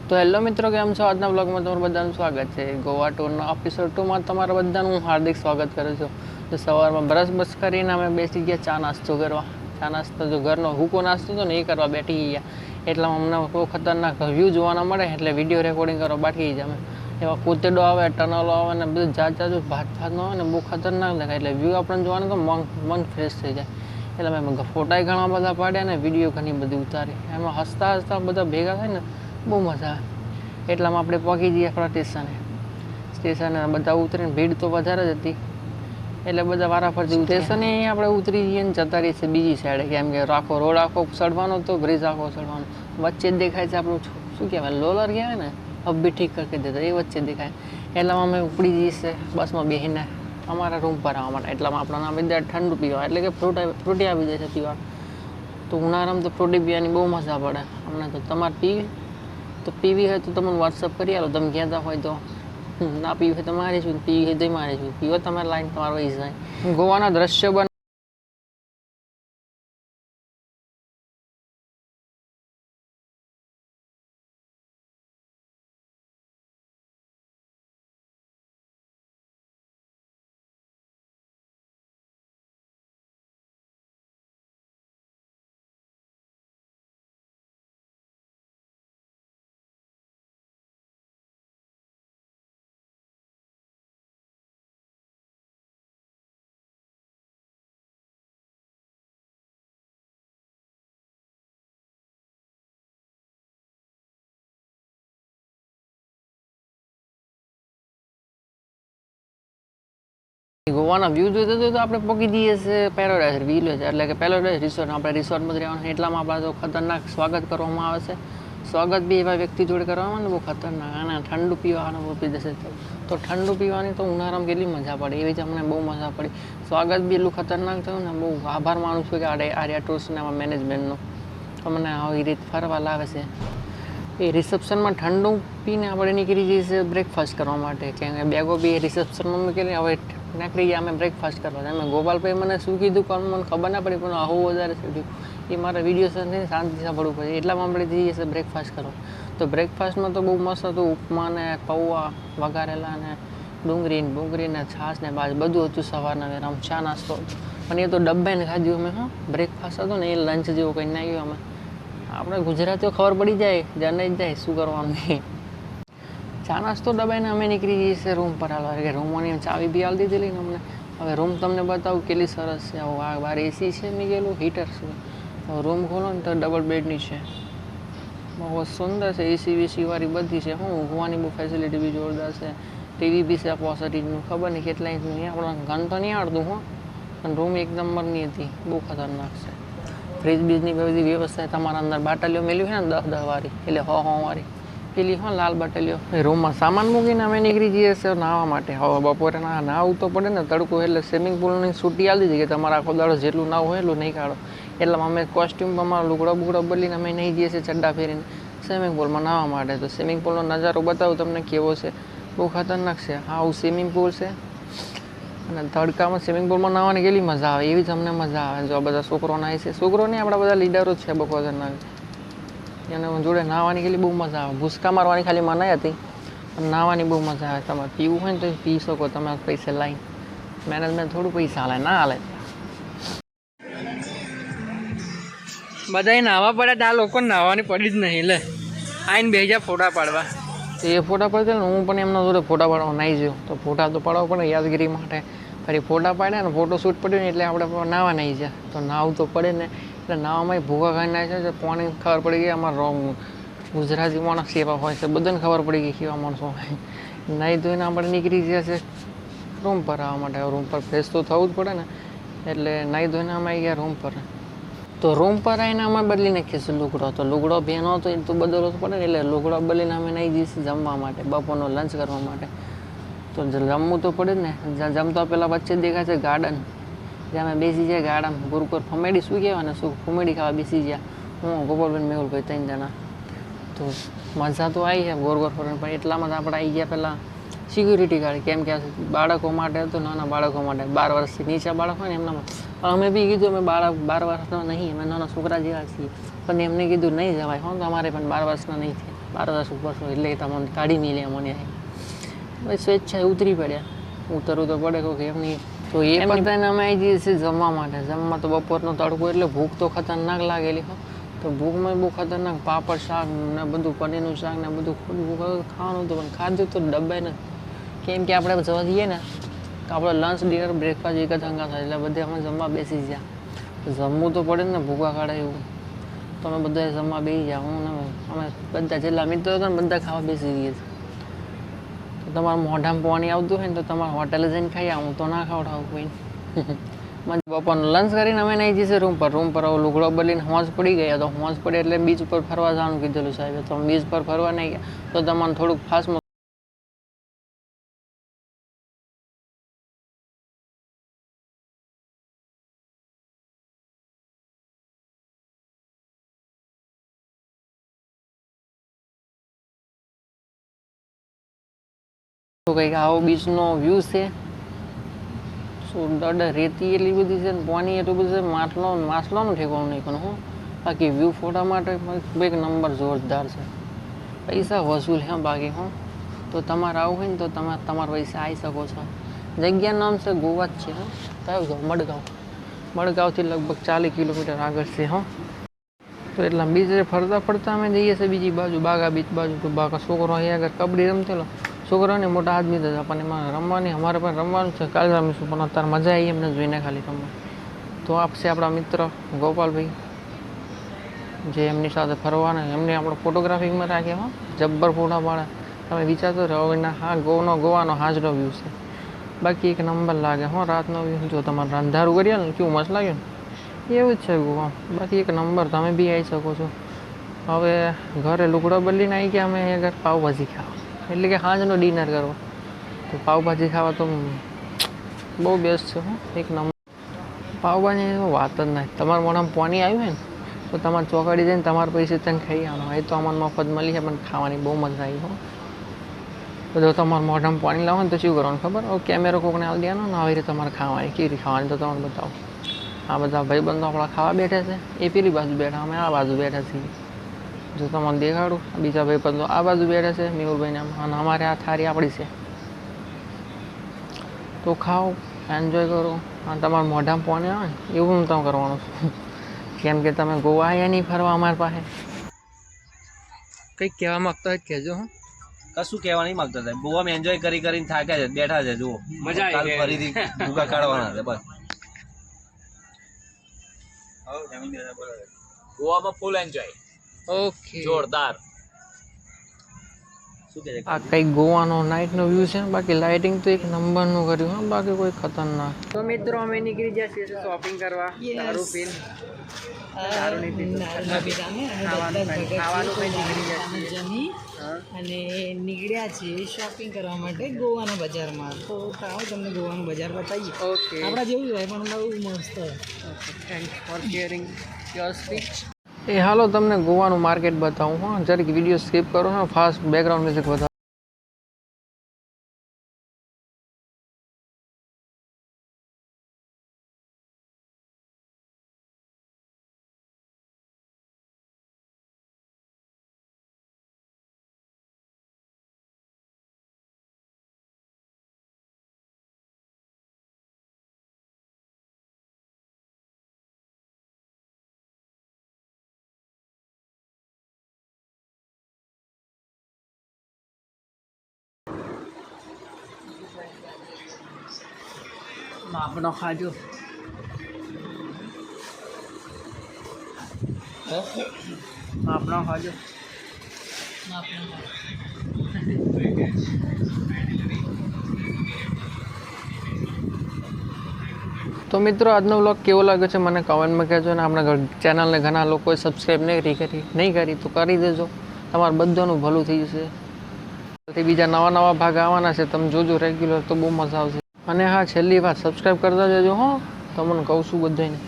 તો હેલો મિત્રો, કેમ છો? આજના બ્લોગમાં તમારું બધાનું સ્વાગત છે. ગોવા ટૂરના એપિસોડ 2માં તમારા બધાનું હું હાર્દિક સ્વાગત કરું છું. તો સવારમાં બ્રશ કરીને અમે બેસી ગયા ચા નાસ્તો કરવા. ચા નાસ્તો જો ઘરનો હૂકો નાસ્તો હતો ને એ કરવા બેઠી ગયા. એટલામાં અમને બહુ ખતરનાક વ્યૂ જોવાના મળે એટલે વિડીયો રેકોર્ડિંગ કરવા બાકી જાય. અમે એવા કૂતેડો આવે, ટનલો આવે ને બધું જાત ભાતનો આવે ને બહુ ખતરનાક દેખાય. એટલે વ્યૂ આપણને જોવાનું તો મન ફ્રેશ થઈ જાય. એટલે અમે ફોટા ઘણા બધા પાડ્યા ને વિડીયો ઘણી બધી ઉતારી. એમાં હસતા બધા ભેગા થાય ને બહુ મજા આવે. એટલામાં આપણે પહોંચી જઈએ આપણા સ્ટેશને બધા ઉતરીને ભીડ તો વધારે જ હતી એટલે બધા વારાફરતી સ્ટેશને આપણે ઉતરી જઈએ ને જતા રહીએ છીએ બીજી સાઈડે. કેમ કે રોડ આખો ચડવાનો તો બ્રિજ આખો ચડવાનો વચ્ચે જ દેખાય છે આપણું શું કહેવાય લોલર કહેવાય ને, હબ બી ઠીક કરી દેતા એ વચ્ચે દેખાય. એટલામાં અમે ઉપડી જઈએ છીએ બસમાં બેસીને અમારા રૂમ પર આવવા માટે. એટલામાં આપણા બધા ઠંડુ પીવા એટલે કે ફ્રૂટી આવી જાય છે પીવા. તો ઉનાળામાં તો ફ્રૂટી પીવાની બહુ મજા પડે. હમણાં તો તમારે પીવી હોય તો તમને વોટ્સઅપ કરી આલો. તમે કહેતા હોય તો ના પીવી હોય તો મારી છું, પીવી હોય તો મારી છું. પીવો તમારે લાઈન તમારો વહી જાય. ગોવાના દ્રશ્ય ગોવાના વ્યૂ જોઈતો તો આપણે પહોંચી જઈએ છીએ પેરાડાઇઝ વિલેજ એટલે કે પેરાડાઇઝ રિસોર્ટ. આપણે રિસોર્ટમાં જ રહેવાનું. એટલામાં આપણે તો ખતરનાક સ્વાગત કરવામાં આવે છે. સ્વાગત બી એવા વ્યક્તિ જોડે કરવામાં ને બહુ ખતરનાક. અને ઠંડુ પીવાનું બહુ પી જશે તો ઠંડુ પીવાની તો ઉનાળામાં કેટલી મજા પડે એવી જ અમને બહુ મજા પડી. સ્વાગત બી એટલું ખતરનાક થયું ને બહુ આભાર માનું છું કે આર્યા ટૂર્સના મેનેજમેન્ટનો અમને આવી રીતે ફરવા લાવે છે. એ રિસેપ્શનમાં ઠંડુ પીને આપણે નીકળી જઈએ છીએ બ્રેકફાસ્ટ કરવા માટે. કેમ કે બેગો બી રિસેપ્શનમાં મૂકેલી હવે નીકળી ગયા અમે બ્રેકફાસ્ટ કરવા. અમે ગોપાલભાઈ મને શું કીધું પણ મને ખબર ના પડી, પણ આવું વધારે થયું એ મારા વિડીયો સાથે શાંતિ સાંભળવું પડે. એટલામાં આપણે જઈએ છીએ બ્રેકફાસ્ટ કરવા. તો બ્રેકફાસ્ટમાં તો બહુ મસ્ત હતું. ઉપમા ને પૌવા વઘારેલા ને ડુંગળી ને છાશ ને બધું હતું. સવારના વેરામ ચા નાસ્તો પણ એ તો ડબ્બાને ખાધું અમે. બ્રેકફાસ્ટ હતો ને એ લંચ જેવું કંઈ ના આવ્યું અમે. આપણે ગુજરાતીઓ ખબર પડી જાય જાણે જ જાય શું કરવાનું. ચા નાસ્તો દબાઈને અમે નીકળી જઈએ છીએ રૂમ પર હાલવા. કે રૂમોની ચાવી બી હાલ દીધી લઈને અમને. હવે રૂમ તમને બતાવું કેટલી સરસ છે. બહાર એસી છે મેં હીટર છે. રૂમ ખોલો ને તો ડબલ બેડની છે. બહુ સુંદર છે. એસી વીસી વાળી બધી છે. ઊંઘવાની બહુ ફેસિલિટી બી જોરદાર છે. ટીવી બી છે 65 ઇંચનું. ખબર નહીં કેટલા ઇંચનું આપણને ગન તો નહીં આવડતું પણ રૂમ એક નંબરની હતી. બહુ ખતરનાક છે. ફ્રીજ બીજની બધી વ્યવસ્થા તમારા અંદર બાટલીઓ મેળવી છે ને 10 વાળી એટલે 100 વાળી પેલી લાલ બાટલીઓ. રૂમમાં સામાન મૂકીને અમે નીકળી જઈએ છીએ નાહવા માટે. હવે બપોરે નાહવું તો પડે ને તડકો એટલે સ્વિમિંગ પુલની છૂટી આપી દીધી કે તમારે આખો દાડો જેટલું નાવું હોય એટલું નહીં કાઢો. એટલામાં અમે કોસ્ટ્યુમ અમારા લુગડો બદલીને અમે નહીં જઈએ છીએ ચડ્ડા ફેરીને સ્વિમિંગ પુલમાં નાહવા માટે. તો સ્વિમિંગ પુલનો નજારો બતાવું તમને કેવો છે. બહુ ખતરનાક છે. આવું સ્વિમિંગ પુલ છે અને તડકામાં સ્વિમિંગ પુલમાં નાહવાની કેટલી મજા આવે એવી જ અમને મજા આવે. જો બધા છોકરો નાહે છે. છોકરો નહીં આપણા બધા લીડરો જ છે બહુ ખતરનાક. એને જોડે નાહવાની કેટલી બહુ મજા આવે. ભૂસકા મારવાની ખાલી મનાઈ હતી પણ નાહવાની બહુ મજા આવે. તમારે પીવું હોય ને તો પી શકો તમે પૈસા લાવીને. મેનેજમેન્ટ થોડું પૈસા હાલે ના હાલે. બધા નાહવા પડે આ લોકો નાહવાની પડી જ નહીં. લે આઈને બે હજાર ફોટા પાડવા. એ ફોટા પાડે ને હું પણ એમના જોડે ફોટા પાડવા નાહી ગયો. તો ફોટા તો પાડવા પડે યાદગીરી માટે. ફરી ફોટા પાડ્યા ને ફોટો શૂટ પડ્યું ને એટલે આપણે નાહવા નહીં જાય. તો નાહવું તો પડે ને. એટલે નાવામાં ભૂખા ખાઈ નાખે છે. પાણી ખબર પડી ગઈ અમારા ગુજરાતી માણસ સેવા હોય છે. બધાને ખબર પડી ગઈ કેવા માણસો હોય. નાહી ધોઈને આપણે નીકળી ગયા છે રૂમ પર આવવા માટે. રૂમ પર ફ્રેશ તો થવું જ પડે ને એટલે નાહી ધોઈને અમે આવી ગયા રૂમ પર. તો રૂમ પર આવીને અમે બદલી નાખીએ છીએ લુગડો. તો લુગડો ભેનો હતો એ તો બદલવો પડે ને એટલે લુગડો બદલીને અમે નહીં જઈએ છીએ જમવા માટે, બપોરનો લંચ કરવા માટે. તો જમવું તો પડે ને. જમતા પહેલાં વચ્ચે દેખાય છે ગાર્ડન, જ્યાં અમે બેસી જાય ગાર્ડન ગુરુકુળ ફમેડી શું કહેવાય ને શું ફમેડી ખાવા બેસી ગયા. હું ગોપાલભાઈ મેહુલભાઈ 3 જણા. તો મજા તો આવી છે ગોર ફરવાની. પણ એટલામાં જ આપણે આવી ગયા પહેલાં સિક્યુરિટી ગાર્ડ. કેમ કે બાળકો માટે હતું, નાના બાળકો માટે 12 વર્ષથી નીચે બાળક હોય ને એમનામાં. પણ અમે બી કીધું અમે 12 વર્ષના નહીં, અમે નાના છોકરા જેવા છીએ. પણ એમને કીધું નહીં જવાય. તો અમારે પણ 12 વર્ષના નહીં થયા. 12 ઉપર છો એટલે તમને કાઢી મેલ્યા મને ભાઈ સ્વેચ્છાએ ઉતરી પડ્યા ઉતરવું તો પડે કોઈ એમ નહીં તો એ બધાને અમે આવી જઈએ છીએ જમવા માટે જમવા તો બપોરનો તડકો એટલે ભૂખ તો ખતરનાક લાગેલી હો તો ભૂખમાં બહુ ખતરનાક પાપડ શાક ને બધું પનીરનું શાક ને બધું ખાવાનું હતું પણ ખાધું તો ડબ્બાઈ નથી કેમ કે આપણે જવા જઈએ ને તો આપણે લંચ ડિનર બ્રેકફાસ્ટ એક જ હંગા થાય એટલે બધે અમે જમવા બેસી ગયા જમવું તો પડે ને ભૂખા કાઢે એવું તો અમે બધા જમવા બેસી ગયા હું ને અમે બધા જેટલા મિત્રો હતા ને બધા ખાવા બેસી ગઈએ તો તમારું મોઢામાં પાણી આવતું હોય ને તો તમારે હોટેલે જઈને ખાઈ આવું તો ના ખવડાવું કોઈ બપોરનું લંચ કરીને અમે નહીં જઈશું રૂમ પર લુગડો બદલીને હોંજ પડી ગયા તો હોંજ પડી એટલે બીચ ઉપર ફરવા જવાનું કીધેલું સાહેબે તો બીચ પર ફરવા નહીં ગયા તો તમારે થોડુંક ફાસ્ટમાં તો કંઈક આવો બીચનો વ્યૂ છે શું રેતી એટલી બધી છે ને પાણી એટલું બધું છે માછલાનું ઠેકવાનું નહીં પણ હું બાકી વ્યૂ ફોટા માટે એક નંબર જોરદાર છે પૈસા વસૂલ હે બાકી હું તો તમારે આવું હોય ને તો તમે તમારા પૈસા આવી શકો છો જગ્યાનું નામ છે ગોવા જ છે હા કયું ગામ મડગાંવથી લગભગ 40 કિલોમીટર આગળ છે હા તો એટલા બીજે ફરતા અમે જઈએ છીએ બીજી બાજુ બાગા બીચ બાજુ તો બાગા છોકરો અહીંયા આગળ કબડ્ડી રમતેલો છોકરાઓને મોટા આદમી હતા પણ એમાં રમવાની અમારે પણ રમવાનું છે કાલે રમીશું પણ અત્યારે મજા આવી એમને જોઈને ખાલી રમવા તો આપશે આપણા મિત્ર ગોપાલભાઈ જે એમની સાથે ફરવાના એમને આપણે ફોટોગ્રાફીમાં રાખ્યા હો જબ્બર ફોટા પાડે તમે વિચારતો રહો ના હા ગોવાનો હાજનો વ્યૂ છે બાકી એક નંબર લાગે હો રાતનો વ્યૂ જો તમારે અંધારું કરીએ ને કેવું મસ્ત લાગ્યું ને એવું જ છે ગોવા બાકી એક નંબર તમે બી આવી શકો છો હવે ઘરે લુગડો બદલીને આવી ગયા અમે અહીંયા આગળ પાવભાજી ખાવા એટલે કે સાંજનો ડિનર કરવો તો પાવભાજી ખાવા તો બહુ બેસ્ટ છે એક નંબર પાવભાજી વાત જ નહીં તમારા મોઢામાં પાણી આવ્યું હોય ને તો તમારે ચોકડી જઈને તમારા પૈસે તને ખાઈ આવવાનું એ તો અમારે મફત મળી છે પણ ખાવાની બહુ મજા આવી હો તો જો તમારે મોઢામાં પાણી લાવો ને તો શું કરવાનું ખબર કેમેરો કોકને આવી દેવાનો ને આવી રીતે તમારે ખાવાની કેવી રીતે ખાવાની તો તમને બતાવો આ બધા ભાઈબંધો આપણા ખાવા બેઠા છે એ પેલી બાજુ બેઠા અમે આ બાજુ બેઠા છીએ જો તમને દેખાડું બીજા ભાઈબંધો આ બાજુ બેઠા છે મેહુલભાઈને અને અમારે આ થાળી આપણી છે તો ખાઓ એન્જોય કરો અને તમારા મોઢામાં પાણી આવે ને એવું હું તમે કરવાનું છું કેમ કે તમે ગોવા આવ્યા નહીં ફરવા અમારી પાસે કંઈક કહેવા માગતા હોય કહેજો હું કશું કહેવા નહીં માંગતા હતા ગોવામાં એન્જોય કરીને થાક્યા છે બેઠા છે જુઓ મજા આવી ફરીથી ભૂકા કાઢવાના છે બસ ગોવામાં ફૂલ એન્જોય ઓકે જોરદાર આ કંઈક ગોવાનો નાઇટનો વ્યૂ છે બાકી લાઇટિંગ તો એક નંબરનું કર્યું હા બાકી કોઈ ખતરનાક તો મિત્રો અમે નીકળી ગયા છીએ શોપિંગ કરવા સારું ફીલ અને નીકળ્યા છે શોપિંગ કરવા માટે ગોવાના બજારમાં તો આવો તમને ગોવાનું બજાર બતાવીએ ઓકે આપણા જેવું હોય પણ બહુ મસ્ત thanks for sharing your speech એ હાલો તમને ગોવાનું માર્કેટ બતાવું હા જરીક વિડીયો સ્કીપ કરો ને ફાસ્ટ બેકગ્રાઉન્ડ મ્યુઝિક બતાવો માપનો ખાજો માપનો ખાજો તો મિત્રો આજનો વ્લોગ કેવો લાગ્યો છે મને કમેન્ટમાં કહેજો અને આપણા ચેનલને ઘણા લોકોએ સબસ્ક્રાઈબ નહીં કરી તો કરી દેજો તમારું બધાનું ભલું થઈ જશે બીજા નવા ભાગ આવવાના છે તમે જોજો રેગ્યુલર તો બહુ મજા આવશે અને હા છેલ્લી વાત સબસ્ક્રાઈબ કરતા જજો હો તમને કહું છું બધાને